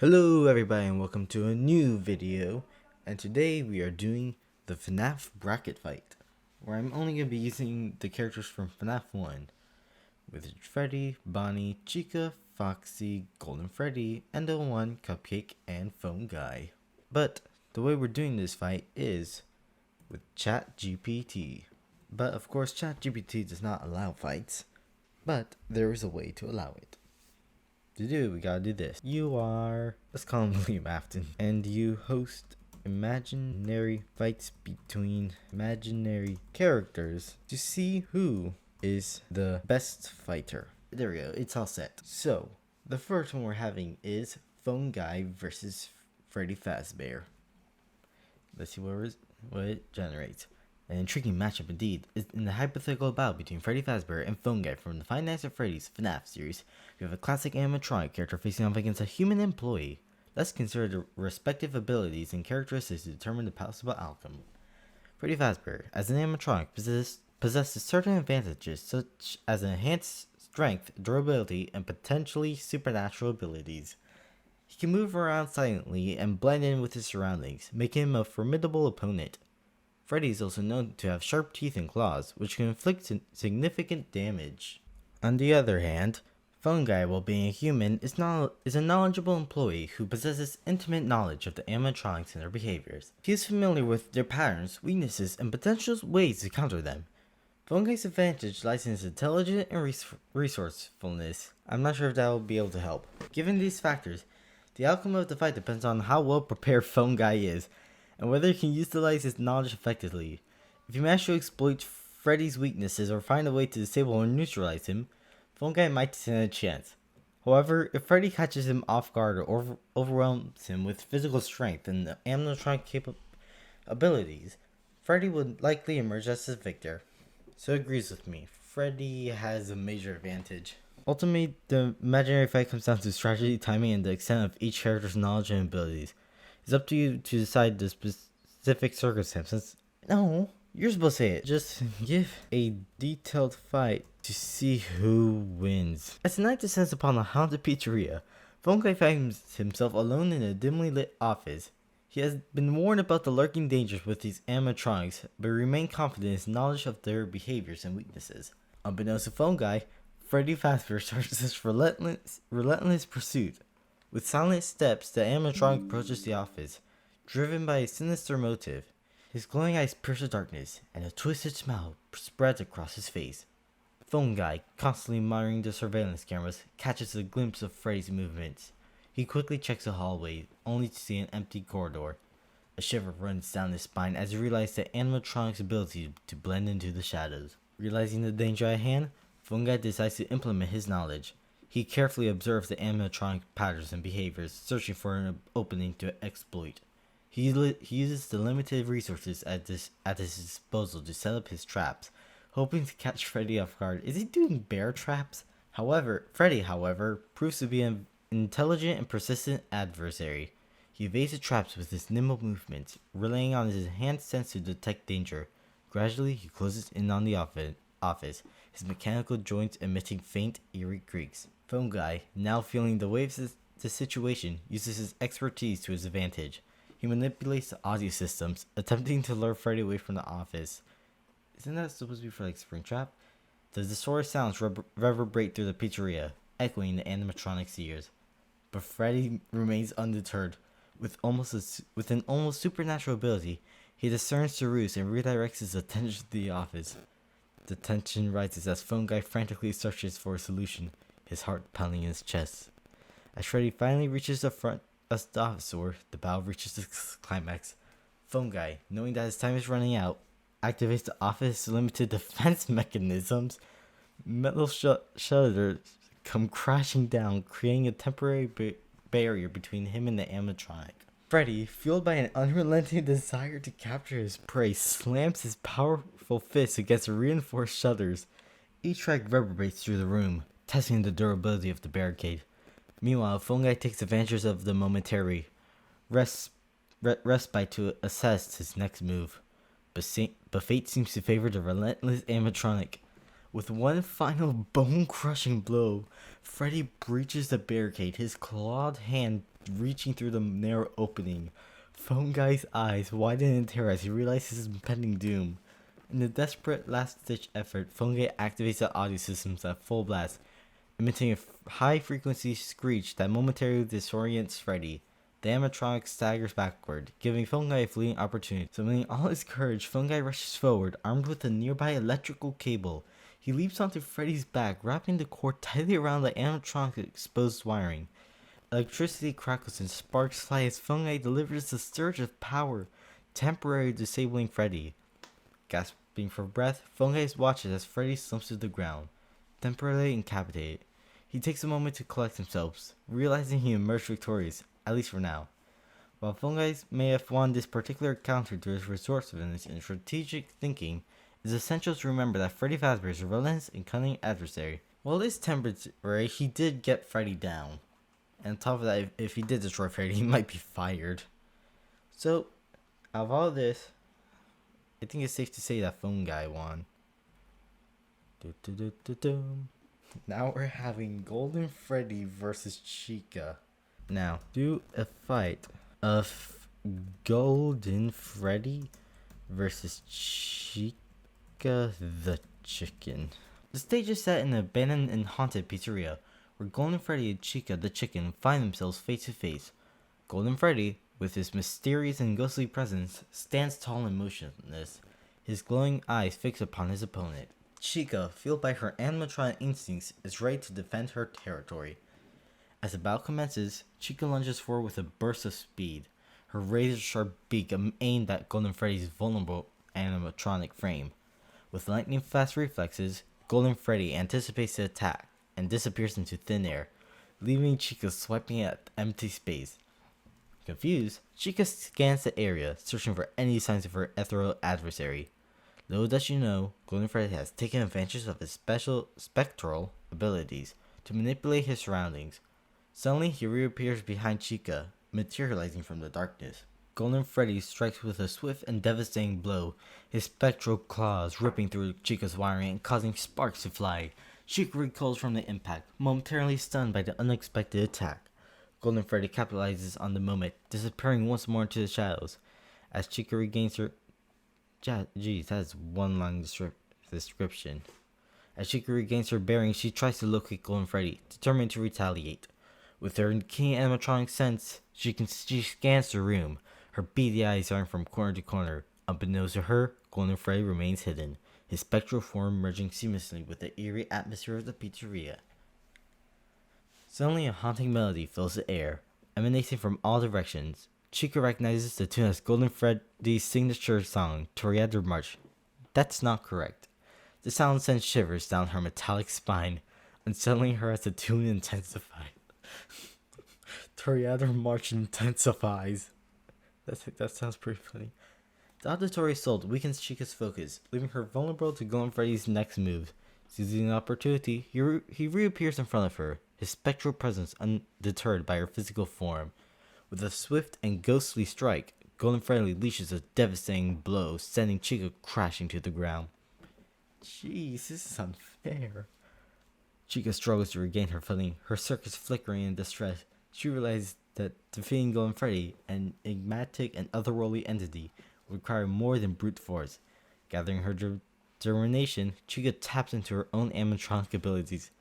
Hello everybody and welcome to a new video, and today we are doing the FNAF bracket fight, where I'm only going to be using the characters from FNAF 1, with Freddy, Bonnie, Chica, Foxy, Golden Freddy, Endo1, Cupcake, and Phone Guy. But the way we're doing this fight is with ChatGPT. But of course ChatGPT does not allow fights, but there is a way to allow it. To do, we gotta do this. Let's call him Liam Afton, and you host imaginary fights between imaginary characters to see who is the best fighter. There we go, it's all set. So, the first one we're having is Phone Guy versus Freddy Fazbear. Let's see what it generates. An intriguing matchup indeed. In the hypothetical bout between Freddy Fazbear and Phone Guy from the Five Nights at Freddy's FNAF series, you have a classic animatronic character facing off against a human employee. Let's consider the respective abilities and characteristics to determine the possible outcome. Freddy Fazbear, as an animatronic, possesses certain advantages such as enhanced strength, durability, and potentially supernatural abilities. He can move around silently and blend in with his surroundings, making him a formidable opponent. Freddy is also known to have sharp teeth and claws, which can inflict significant damage. On the other hand, Phone Guy, while being a human, is a knowledgeable employee who possesses intimate knowledge of the animatronics and their behaviors. He is familiar with their patterns, weaknesses, and potential ways to counter them. Phone Guy's advantage lies in his intelligence and resourcefulness. I'm not sure if that will be able to help. Given these factors, the outcome of the fight depends on how well prepared Phone Guy is, and whether he can utilize his knowledge effectively. If you manage to exploit Freddy's weaknesses or find a way to disable or neutralize him, Phone Guy might stand a chance. However, if Freddy catches him off guard or overwhelms him with physical strength and animatronic abilities, Freddy would likely emerge as the victor. So it agrees with me. Freddy has a major advantage. Ultimately, the imaginary fight comes down to strategy, timing, and the extent of each character's knowledge and abilities. It's up to you to decide the specific circumstances. No, you're supposed to say it. Just give a detailed fight to see who wins. As the night descends upon a haunted pizzeria, Phone Guy finds himself alone in a dimly lit office. He has been warned about the lurking dangers with these animatronics, but remains confident in his knowledge of their behaviors and weaknesses. Unbeknownst to Phone Guy, Freddy Fazbear starts this relentless pursuit. With silent steps, the animatronic approaches the office, driven by a sinister motive. His glowing eyes pierce the darkness, and a twisted smile spreads across his face. Phone Guy, constantly monitoring the surveillance cameras, catches a glimpse of Freddy's movements. He quickly checks the hallway, only to see an empty corridor. A shiver runs down his spine as he realizes the animatronic's ability to blend into the shadows. Realizing the danger at hand, Phone Guy decides to implement his knowledge. He carefully observes the animatronic patterns and behaviors, searching for an opening to exploit. He uses the limited resources at his disposal to set up his traps, hoping to catch Freddy off guard. Is he doing bear traps? Freddy, proves to be an intelligent and persistent adversary. He evades the traps with his nimble movements, relying on his enhanced sense to detect danger. Gradually, he closes in on the office, his mechanical joints emitting faint, eerie creaks. Phone Guy, now feeling the waves of the situation, uses his expertise to his advantage. He manipulates the audio systems, attempting to lure Freddy away from the office. Isn't that supposed to be for like Springtrap? The distorted sounds reverberate through the pizzeria, echoing the animatronic's ears. But Freddy remains undeterred. With an almost supernatural ability, he discerns the ruse and redirects his attention to the office. The tension rises as Phone Guy frantically searches for a solution, his heart pounding in his chest. As Freddy finally reaches the front of the office door, the battle reaches its climax. Phone Guy, knowing that his time is running out, activates the office's limited defense mechanisms. Metal shutters come crashing down, creating a temporary barrier between him and the animatronic. Freddy, fueled by an unrelenting desire to capture his prey, slams his powerful fist against the reinforced shutters. Each strike reverberates through the room, testing the durability of the barricade. Meanwhile, Phone Guy takes advantage of the momentary respite to assess his next move. But fate seems to favor the relentless animatronic. With one final bone-crushing blow, Freddy breaches the barricade, his clawed hand reaching through the narrow opening. Phone Guy's eyes widen in terror as he realizes his impending doom. In a desperate last-ditch effort, Phone Guy activates the audio systems at full blast, emitting a high-frequency screech that momentarily disorients Freddy. The animatronic staggers backward, giving Phone Guy a fleeting opportunity. Summoning all his courage, Phone Guy rushes forward, armed with a nearby electrical cable. He leaps onto Freddy's back, wrapping the cord tightly around the animatronic's exposed wiring. Electricity crackles and sparks fly as Phone Guy delivers a surge of power, temporarily disabling Freddy. Gasping for breath, Phone Guy watches as Freddy slumps to the ground, temporarily incapacitated. He takes a moment to collect himself, realizing he emerged victorious, at least for now. While Phone Guy may have won this particular encounter through his resourcefulness and strategic thinking, it is essential to remember that Freddy Fazbear is a relentless and cunning adversary. While it is temporary, he did get Freddy down. And on top of that, if he did destroy Freddy, he might be fired. So, out of all this, I think it's safe to say that Phone Guy won. Now we're having Golden Freddy versus Chica. Now, do a fight of Golden Freddy versus Chica the Chicken. The stage is set in an abandoned and haunted pizzeria, where Golden Freddy and Chica the Chicken find themselves face to face. Golden Freddy, with his mysterious and ghostly presence, stands tall and motionless, his glowing eyes fixed upon his opponent. Chica, fueled by her animatronic instincts, is ready to defend her territory. As the battle commences, Chica lunges forward with a burst of speed, her razor-sharp beak aimed at Golden Freddy's vulnerable animatronic frame. With lightning-fast reflexes, Golden Freddy anticipates the attack and disappears into thin air, leaving Chica swiping at empty space. Confused, Chica scans the area, searching for any signs of her ethereal adversary. Little does she know, Golden Freddy has taken advantage of his special spectral abilities to manipulate his surroundings. Suddenly, he reappears behind Chica, materializing from the darkness. Golden Freddy strikes with a swift and devastating blow, his spectral claws ripping through Chica's wiring and causing sparks to fly. Chica recoils from the impact, momentarily stunned by the unexpected attack. Golden Freddy capitalizes on the moment, disappearing once more into the shadows. As Chica regains her... Geez, that is one long description. As Chica regains her bearings, she tries to locate Golden Freddy, determined to retaliate. With her keen animatronic sense, she scans the room, her beady eyes darting from corner to corner. Unbeknownst to her, Golden Freddy remains hidden, his spectral form merging seamlessly with the eerie atmosphere of the pizzeria. Suddenly, a haunting melody fills the air, emanating from all directions. Chica recognizes the tune as Golden Freddy's signature song, Toreador March. That's not correct. The sound sends shivers down her metallic spine, unsettling her as the tune intensifies. Toreador March intensifies. That sounds pretty funny. The auditory assault weakens Chica's focus, leaving her vulnerable to Golden Freddy's next move. Seizing the opportunity, he reappears in front of her, his spectral presence undeterred by her physical form. With a swift and ghostly strike, Golden Freddy leashes a devastating blow, sending Chica crashing to the ground. Jeez, this is unfair. Chica struggles to regain her footing, her circuits flickering in distress. She realizes that defeating Golden Freddy, an enigmatic and otherworldly entity, would require more than brute force. Gathering her determination, Chica taps into her own animatronic abilities.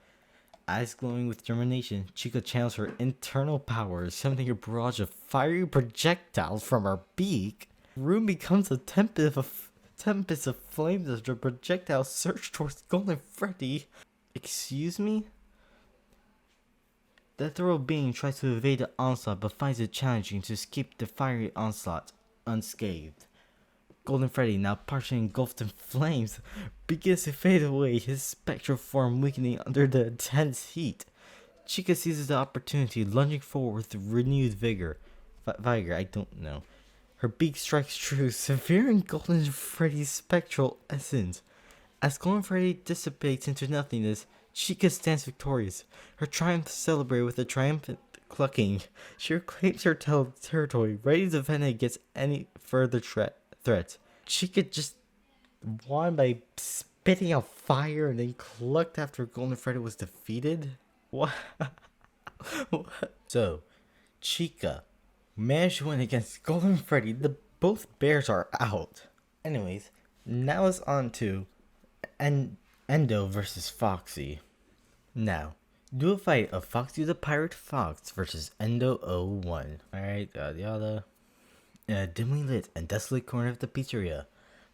Eyes glowing with determination, Chica channels her internal power, summoning a barrage of fiery projectiles from her beak. The room becomes a tempest of flames as the projectiles surge towards Golden Freddy. Excuse me? The ethereal being tries to evade the onslaught but finds it challenging to escape the fiery onslaught unscathed. Golden Freddy, now partially engulfed in flames, begins to fade away, his spectral form weakening under the intense heat. Chica seizes the opportunity, lunging forward with renewed vigor. I don't know. Her beak strikes true, severing Golden Freddy's spectral essence. As Golden Freddy dissipates into nothingness, Chica stands victorious, her triumph celebrated with a triumphant clucking. She reclaims her territory, ready to defend against any further threat. Chica just won by spitting out fire and then clucked after Golden Freddy was defeated? What? What? So, Chica managed to win against Golden Freddy. Both bears are out. Anyways, now it's on to Endo versus Foxy. Now, do a fight of Foxy the Pirate Fox versus Endo-01. Alright, yada. In a dimly lit and desolate corner of the pizzeria,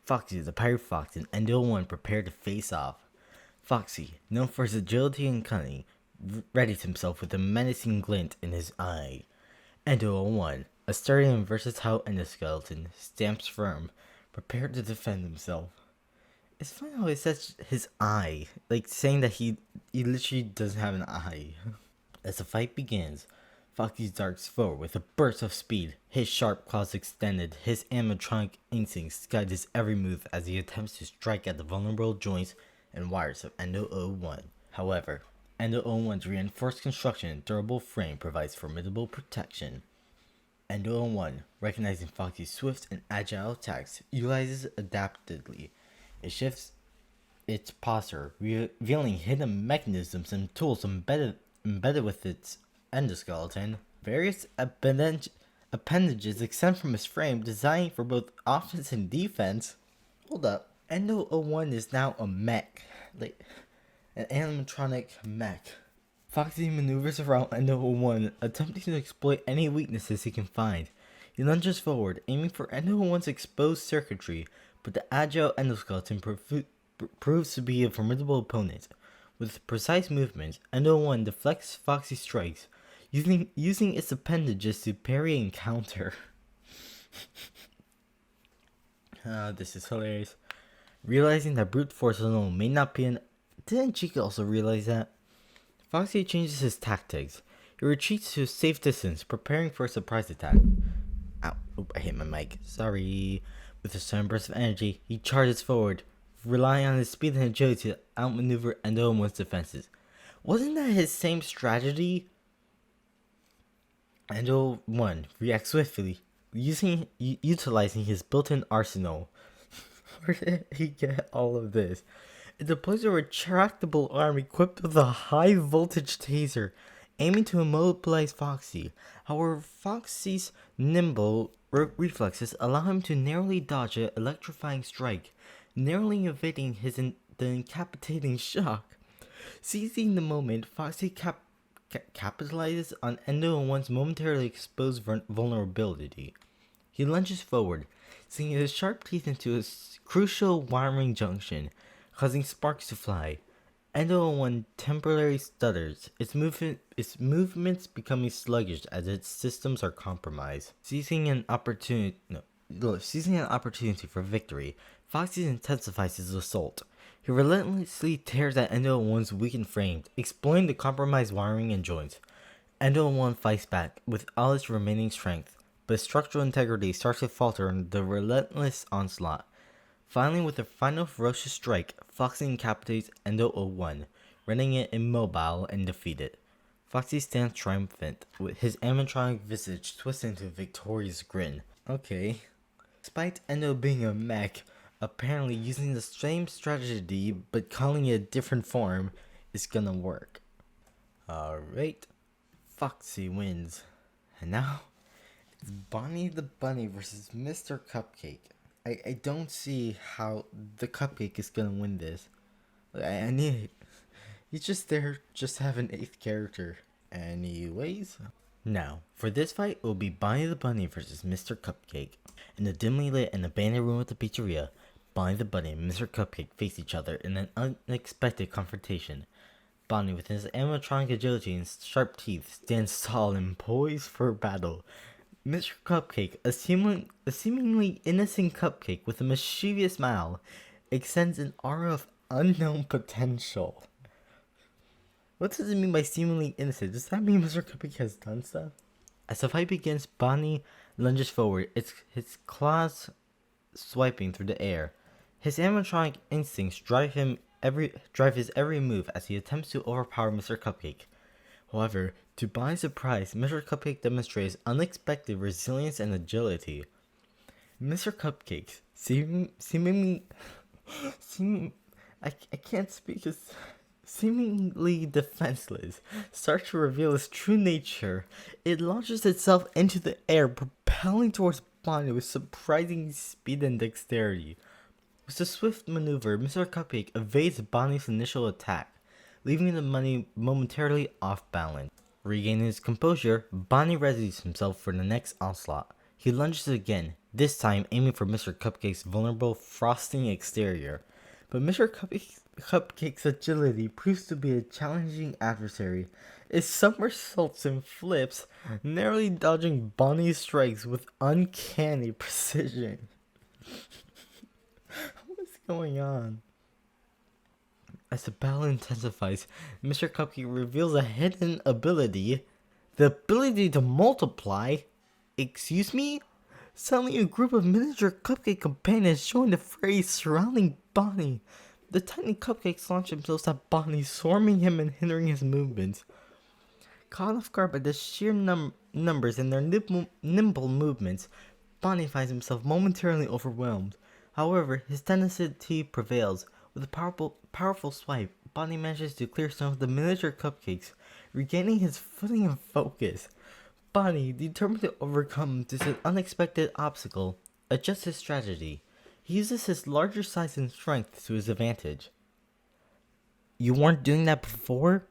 Foxy the Pirate Fox and Endo-01 prepare to face off. Foxy, known for his agility and cunning, readies himself with a menacing glint in his eye. Endo-01, a sturdy and versatile endoskeleton, stamps firm, prepared to defend himself. It's funny how it says his eye, like saying that he literally doesn't have an eye. As the fight begins, Foxy darts forward with a burst of speed, his sharp claws extended, his animatronic instincts guide his every move as he attempts to strike at the vulnerable joints and wires of Endo-01. However, Endo-01's reinforced construction and durable frame provides formidable protection. Endo-01, recognizing Foxy's swift and agile attacks, utilizes adaptively. It shifts its posture, revealing hidden mechanisms and tools embedded with its endoskeleton. Various appendages extend from his frame, designed for both offense and defense. Hold up. Endo-01 is now a mech. Like, an animatronic mech. Foxy maneuvers around Endo-01, attempting to exploit any weaknesses he can find. He lunges forward, aiming for Endo-01's exposed circuitry, but the agile endoskeleton proves to be a formidable opponent. With precise movements, Endo-01 deflects Foxy's strikes, using its appendages to parry and counter. This is hilarious. Realizing that brute force alone may not be an... Didn't Chica also realize that? Foxy changes his tactics. He retreats to a safe distance, preparing for a surprise attack. Ow, I hit my mic. Sorry. With a sudden burst of energy, he charges forward, relying on his speed and agility to outmaneuver Endo-01's defenses. Wasn't that his same strategy? Endo-01 reacts swiftly, utilizing his built-in arsenal. Where did he get all of this? It deploys a retractable arm equipped with a high-voltage taser, aiming to immobilize Foxy. However, Foxy's nimble reflexes allow him to narrowly dodge an electrifying strike, narrowly evading the incapacitating shock. Seizing the moment, Foxy capitalizes on Endo-01's momentarily exposed vulnerability. He lunges forward, sinking his sharp teeth into a crucial wiring junction, causing sparks to fly. Endo-01 temporarily stutters, its movements becoming sluggish as its systems are compromised. Seizing an opportunity for victory, Foxy intensifies his assault. He relentlessly tears at Endo-01's weakened frame, exploiting the compromised wiring and joints. Endo-01 fights back with all its remaining strength, but structural integrity starts to falter in the relentless onslaught. Finally, with a final ferocious strike, Foxy incapacitates Endo-01, rendering it immobile and defeated. Foxy stands triumphant, with his animatronic visage twisted into a victorious grin. Okay. Despite Endo being a mech, apparently using the same strategy but calling it a different form is gonna work. Alright. Foxy wins. And now, it's Bonnie the Bunny versus Mr. Cupcake. I don't see how the Cupcake is gonna win this. I need it. He's just there just to have an 8th character. Anyways. Now, for this fight, it will be Bonnie the Bunny versus Mr. Cupcake. In the dimly lit and abandoned room at the pizzeria, Bonnie the Bunny and Mr. Cupcake face each other in an unexpected confrontation. Bonnie, with his animatronic agility and sharp teeth, stands tall and poised for battle. Mr. Cupcake, a seemingly innocent cupcake with a mischievous smile, extends an aura of unknown potential. What does it mean by seemingly innocent? Does that mean Mr. Cupcake has done stuff? As the fight begins, Bonnie lunges forward, his claws swiping through the air. His animatronic instincts drive his every move as he attempts to overpower Mr. Cupcake. However, to Bonnie's surprise, Mr. Cupcake demonstrates unexpected resilience and agility. Mr. Cupcake, seemingly, I can't speak. seemingly defenseless, starts to reveal its true nature. It launches itself into the air, propelling towards Bonnie with surprising speed and dexterity. With a swift maneuver, Mr. Cupcake evades Bonnie's initial attack, leaving the bunny momentarily off balance. Regaining his composure, Bonnie readies himself for the next onslaught. He lunges again, this time aiming for Mr. Cupcake's vulnerable, frosting exterior. But Mr. Cupcake's agility proves to be a challenging adversary. It somersaults and flips, narrowly dodging Bonnie's strikes with uncanny precision. What's going on? As the battle intensifies, Mr. Cupcake reveals a hidden ability. The ability to multiply? Excuse me? Suddenly a group of miniature Cupcake companions join the fray surrounding Bonnie. The tiny cupcakes launch themselves at Bonnie, swarming him and hindering his movements. Caught off guard by the sheer numbers and their nimble movements, Bonnie finds himself momentarily overwhelmed. However, his tenacity prevails. With a powerful swipe, Bonnie manages to clear some of the miniature cupcakes, regaining his footing and focus. Bonnie, determined to overcome this unexpected obstacle, adjusts his strategy. He uses his larger size and strength to his advantage. You weren't doing that before?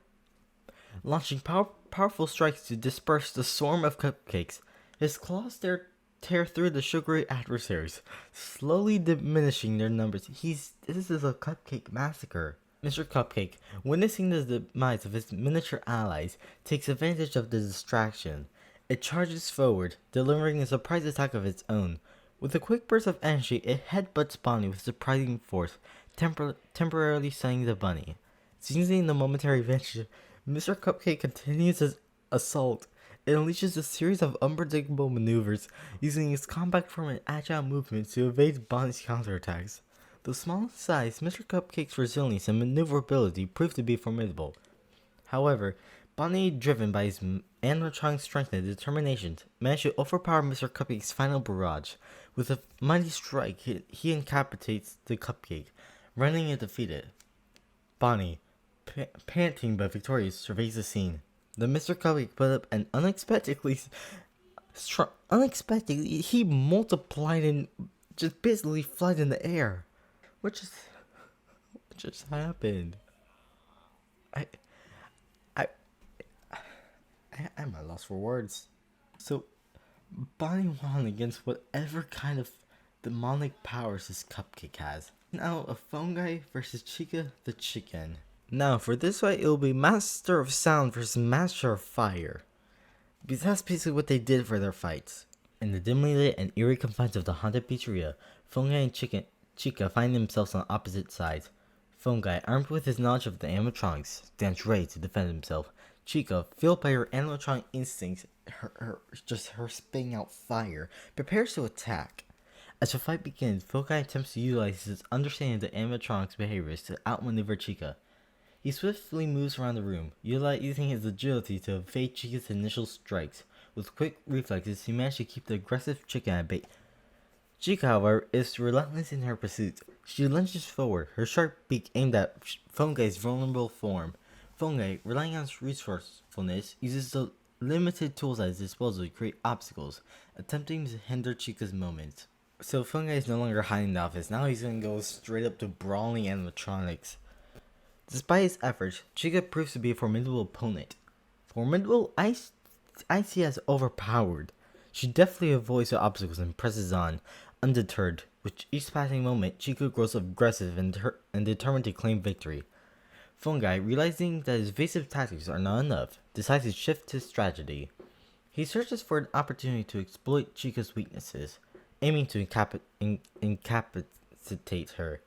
Launching powerful strikes to disperse the swarm of cupcakes, his claws tear through the sugary adversaries, slowly diminishing their numbers. This is a cupcake massacre. Mr. Cupcake, witnessing the demise of his miniature allies, takes advantage of the distraction. It charges forward, delivering a surprise attack of its own. With a quick burst of energy, it headbutts Bonnie with surprising force, temporarily stunning the bunny. Seizing the momentary advantage, Mr. Cupcake continues his assault. It unleashes a series of unpredictable maneuvers, using its compact form and agile movements to evade Bonnie's counterattacks. Though small in size, Mr. Cupcake's resilience and maneuverability prove to be formidable. However, Bonnie, driven by his animatronic strength and determination, managed to overpower Mr. Cupcake's final barrage. With a mighty strike, he incapacitates the cupcake, running it defeated. Bonnie, panting but victorious, surveys the scene. The Mr. Cupcake put up an unexpectedly, he multiplied and just basically flied in the air. What just happened? I'm at a loss for words. So, Bonnie won against whatever kind of demonic powers this cupcake has. Now, a fungi versus Chica the chicken. Now, for this fight, it will be Master of Sound versus Master of Fire. Because that's basically what they did for their fights. In the dimly lit and eerie confines of the haunted pizzeria, Fungi and Chica find themselves on opposite sides. Fungi, armed with his knowledge of the animatronics, stands ready to defend himself. Chica, fueled by her animatronic instincts, her spitting out fire, prepares to attack. As the fight begins, Fungi attempts to utilize his understanding of the animatronic's behaviors to outmaneuver Chica. He swiftly moves around the room, utilizing his agility to evade Chica's initial strikes. With quick reflexes, he manages to keep the aggressive Chica at bay. Chica, however, is relentless in her pursuit. She lunges forward, her sharp beak aimed at Fungi's vulnerable form. Fungi, relying on his resourcefulness, uses the limited tools at his disposal to create obstacles, attempting to hinder Chica's movement. So Fungi is no longer hiding in the office, now he's gonna go straight up to brawling animatronics. Despite his efforts, Chica proves to be a formidable opponent. Formidable? I see as overpowered. She deftly avoids the obstacles and presses on, undeterred. With each passing moment, Chica grows aggressive and determined to claim victory. Fungi, realizing that his evasive tactics are not enough, decides to shift his strategy. He searches for an opportunity to exploit Chica's weaknesses, aiming to incapacitate her.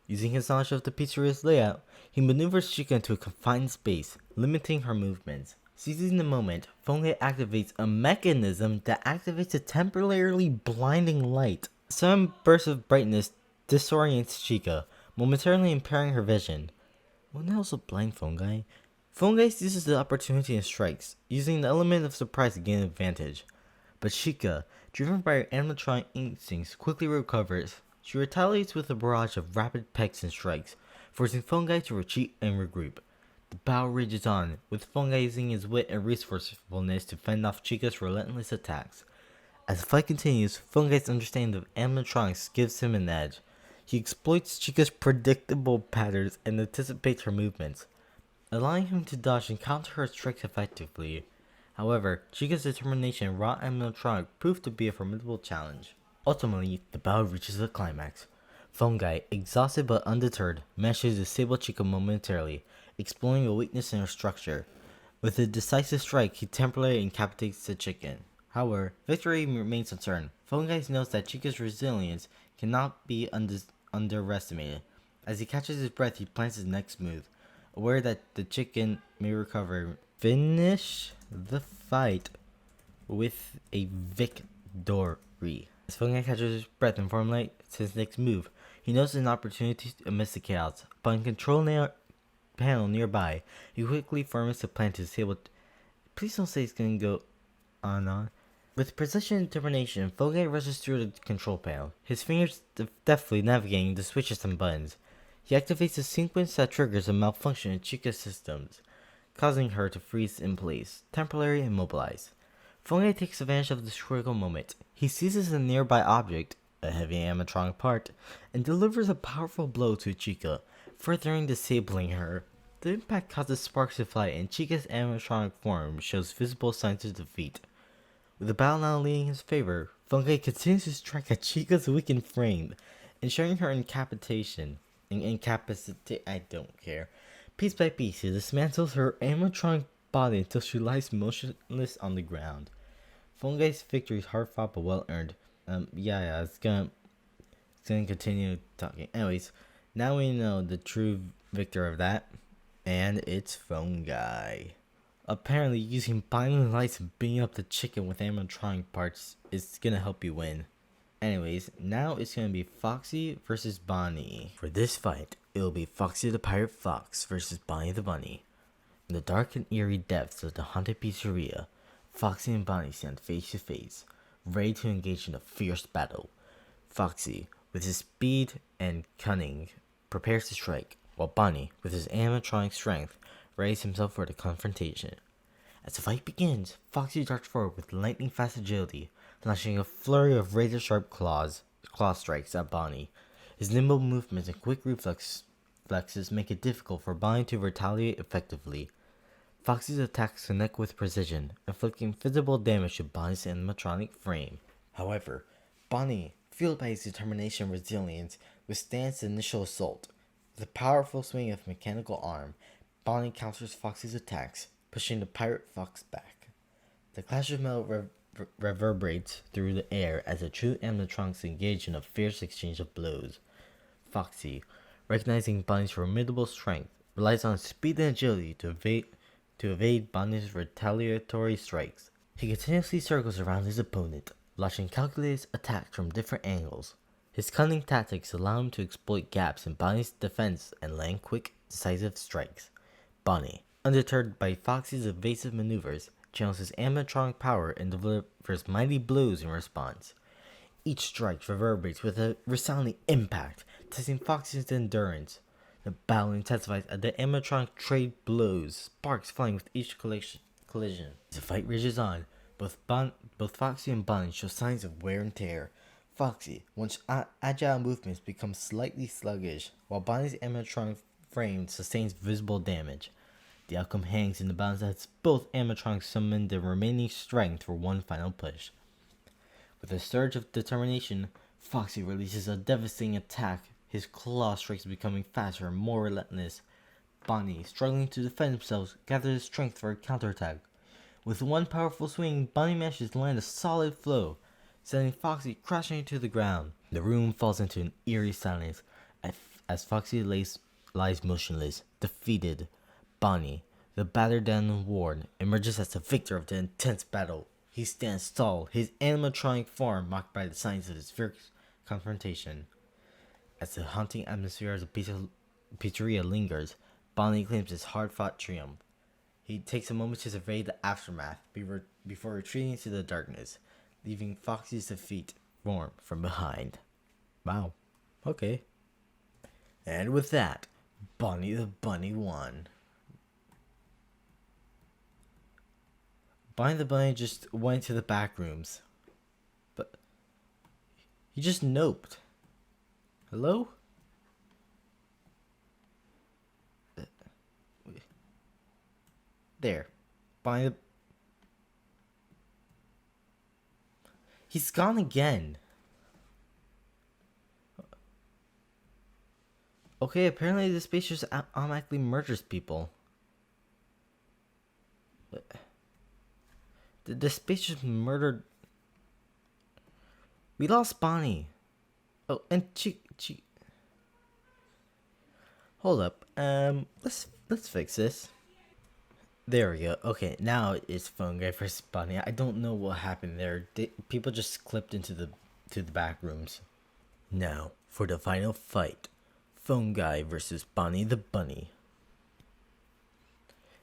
Using his knowledge of the pizzeria's layout, he maneuvers Chica into a confined space, limiting her movements. Seizing the moment, Fungi activates a mechanism that activates a temporarily blinding light. A sudden burst of brightness disorients Chica, momentarily impairing her vision. Wouldn't that also blind Fungi? Fungi seizes the opportunity and strikes, using the element of surprise to gain an advantage. But Chica, driven by her animatronic instincts, quickly recovers. She retaliates with a barrage of rapid pecks and strikes, forcing Fungi to retreat and regroup. The battle rages on, with Fungi using his wit and resourcefulness to fend off Chica's relentless attacks. As the fight continues, Fungi's understanding of animatronics gives him an edge. He exploits Chica's predictable patterns and anticipates her movements, allowing him to dodge and counter her strikes effectively. However, Chica's determination and raw animatronic proved to be a formidable challenge. Ultimately, the battle reaches a climax. Fungi, exhausted but undeterred, manages to disable Chica momentarily, exploring a weakness in her structure. With a decisive strike, he temporarily incapacitates the chicken. However, victory remains uncertain. Fungi knows that Chica's resilience cannot be underestimated. As he catches his breath, he plans his next move, aware that the chicken may recover. Finish the fight with a victory. As Fungi catches his breath and formulates his next move, he notices an opportunity amidst the chaos. Upon control panel nearby, he quickly forms a plan to disable. Please don't say it's gonna go on. With precision and determination, Fungi rushes through the control panel, his fingers deftly navigating the switches and buttons. He activates a sequence that triggers a malfunction in Chica's systems, causing her to freeze in place, temporarily immobilized. Fungi takes advantage of this critical moment. He seizes a nearby object, a heavy animatronic part, and delivers a powerful blow to Chica, further disabling her. The impact causes sparks to fly, and Chica's animatronic form shows visible signs of defeat. With the battle now leaning in his favor, Fungi continues to strike at Chica's weakened frame, ensuring her incapacitation. I don't care. Piece by piece, he dismantles her animatronic body until she lies motionless on the ground. Fungi's victory is hard fought but well earned. It's gonna continue talking. Anyways, now we know the true victor of that, and it's Fungi. Apparently, using blinding lights and beating up the chicken with animatronic parts is gonna help you win. Anyways, now it's gonna be Foxy versus Bonnie. For this fight, it will be Foxy the Pirate Fox versus Bonnie the Bunny. In the dark and eerie depths of the haunted pizzeria, Foxy and Bonnie stand face to face, ready to engage in a fierce battle. Foxy, with his speed and cunning, prepares to strike, while Bonnie, with his animatronic strength, readies himself for the confrontation. As the fight begins, Foxy darts forward with lightning-fast agility, launching a flurry of razor-sharp claw strikes at Bonnie. His nimble movements and quick reflexes make it difficult for Bonnie to retaliate effectively. Foxy's attacks connect with precision, inflicting visible damage to Bonnie's animatronic frame. However, Bonnie, fueled by his determination and resilience, withstands the initial assault. With a powerful swing of mechanical arm, Bonnie counters Foxy's attacks, pushing the pirate fox back. The clash of metal reverberates through the air as the two animatronics engage in a fierce exchange of blows. Foxy, recognizing Bonnie's formidable strength, relies on his speed and agility to evade Bonnie's retaliatory strikes. He continuously circles around his opponent, launching calculated attacks from different angles. His cunning tactics allow him to exploit gaps in Bonnie's defense and land quick, decisive strikes. Bonnie, undeterred by Foxy's evasive maneuvers, channels his animatronic power and delivers mighty blows in response. Each strike reverberates with a resounding impact, testing Foxy's endurance. The battle intensifies as the animatronic trade blows, sparks flying with each collision. As the fight rages on, both Foxy and Bonnie show signs of wear and tear. Foxy, once agile movements, become slightly sluggish, while Bonnie's animatronic frame sustains visible damage. The outcome hangs in the balance as both animatronics summon their remaining strength for one final push. With a surge of determination, Foxy releases a devastating attack, his claw strikes becoming faster and more relentless. Bonnie, struggling to defend himself, gathers his strength for a counterattack. With one powerful swing, Bonnie manages to land a solid blow, sending Foxy crashing to the ground. The room falls into an eerie silence as Foxy lies motionless, defeated. Bonnie, the battered down ward, emerges as the victor of the intense battle. He stands tall, his animatronic form marked by the signs of his fierce confrontation. As the haunting atmosphere of the pizzeria lingers, Bonnie claims his hard-fought triumph. He takes a moment to survey the aftermath before retreating into the darkness, leaving Foxy's defeat form from behind. Wow. Okay. And with that, Bonnie the Bunny won. Bonnie the Bunny just went to the back rooms. But he just noped. Hello? There. Bonnie the... He's gone again. Okay, apparently this space just automatically murders people. The space just murdered... We lost Bonnie. Oh, and she... Hold up. Let's fix this. There we go. Okay, now it's Phone Guy versus Bonnie. I don't know what happened there. People just clipped into the back rooms. Now for the final fight. Phone Guy versus Bonnie the Bunny.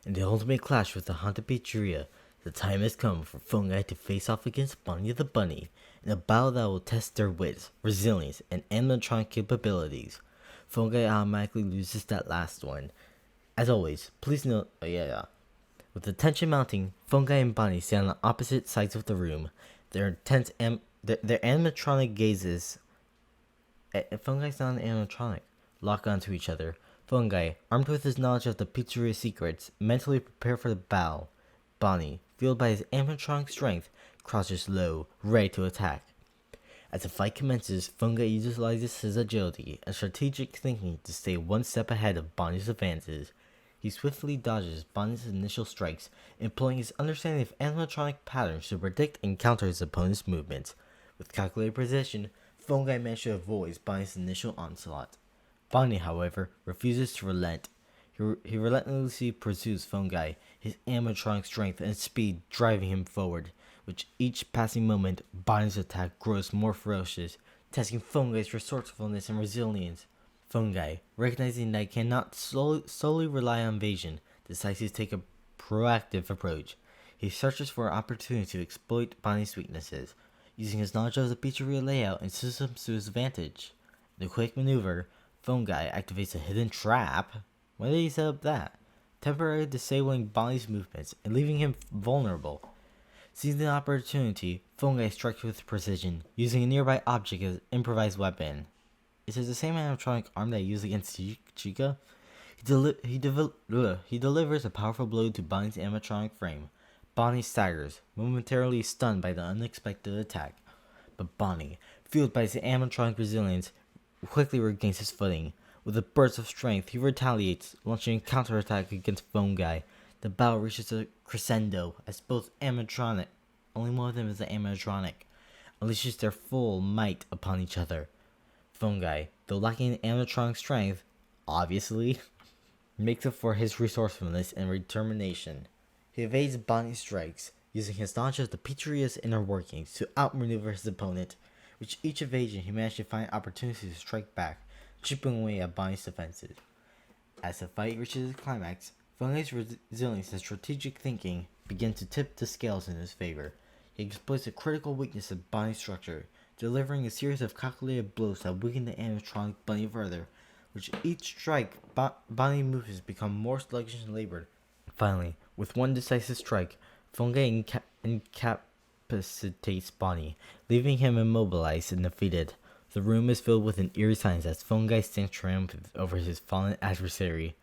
In the ultimate clash with the haunted pizzeria, the time has come for Phone Guy to face off against Bonnie the Bunny in a battle that will test their wits, resilience, and animatronic capabilities. Phone Guy automatically loses that last one. As always, please note, with the tension mounting, Phone Guy and Bonnie stand on opposite sides of the room. Their intense their animatronic gazes. Phone Guy's not an animatronic. Lock onto each other. Phone Guy, armed with his knowledge of the pizzeria secrets, mentally prepare for the battle. Bonnie, fueled by his animatronic strength, crouches low, ready to attack. As the fight commences, Phone Guy utilizes his agility and strategic thinking to stay one step ahead of Bonnie's advances. He swiftly dodges Bonnie's initial strikes, employing his understanding of animatronic patterns to predict and counter his opponent's movements. With calculated precision, Phone Guy managed to avoid Bonnie's initial onslaught. Bonnie, however, refuses to relent. He relentlessly pursues Phone Guy, his animatronic strength and speed driving him forward. With each passing moment, Bonnie's attack grows more ferocious, testing Phone Guy's resourcefulness and resilience. Phone Guy, recognizing that he cannot solely rely on evasion, decides to take a proactive approach. He searches for an opportunity to exploit Bonnie's weaknesses, using his knowledge of the pizzeria layout and systems to his advantage. In a quick maneuver, Phone Guy activates a hidden trap. Why did he set up that? Temporarily disabling Bonnie's movements and leaving him vulnerable. Seizing the opportunity, Phone Guy strikes with precision, using a nearby object as an improvised weapon. Is it the same animatronic arm that he used against Chica? He delivers a powerful blow to Bonnie's animatronic frame. Bonnie staggers, momentarily stunned by the unexpected attack. But Bonnie, fueled by his animatronic resilience, quickly regains his footing. With a burst of strength, he retaliates, launching a counterattack against Phone Guy. The battle reaches a crescendo as both animatronic, only one of them is an animatronic, unleashes their full might upon each other. Phone Guy, though lacking animatronic strength, obviously, makes up for his resourcefulness and determination. He evades Bonnie's strikes, using his knowledge of the pizzeria's inner workings to outmaneuver his opponent. With each evasion, he managed to find opportunities to strike back, chipping away at Bonnie's defenses. As the fight reaches its climax, Phone Guy's resilience and strategic thinking begin to tip the scales in his favor. He exploits a critical weakness of Bonnie's structure, delivering a series of calculated blows that weaken the animatronic Bunny further. With each strike, Bonnie's movements become more sluggish and labored. Finally, with one decisive strike, Phone Guy incapacitates Bonnie, leaving him immobilized and defeated. The room is filled with an eerie silence as Phone Guy stands triumphant over his fallen adversary.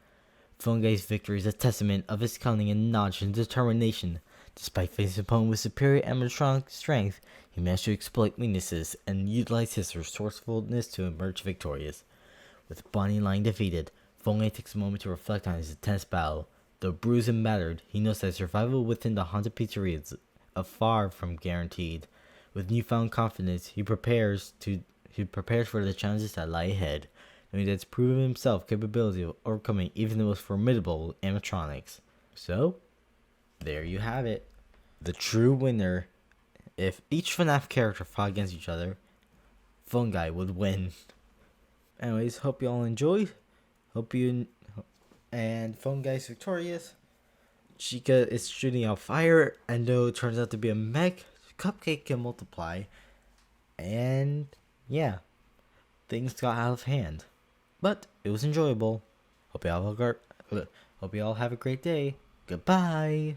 Phone Guy's victory is a testament of his cunning and knowledge and determination. Despite facing an opponent with superior animatronic strength, he managed to exploit weaknesses and utilize his resourcefulness to emerge victorious. With Bonnie lying defeated, Phone Guy takes a moment to reflect on his intense battle. Though bruised and battered, he knows that survival within the haunted pizzeria is far from guaranteed. With newfound confidence, he prepares for the challenges that lie ahead, knowing that it's proven himself capability of overcoming even the most formidable animatronics. So, there you have it. The true winner. If each FNAF character fought against each other, Phone Guy would win. Anyways, hope you all enjoyed. And Phone Guy's victorious. Chica is shooting out fire, and though it turns out to be a mech, Cupcake can multiply. And yeah, things got out of hand. But it was enjoyable. Hope you all have a great day. Goodbye.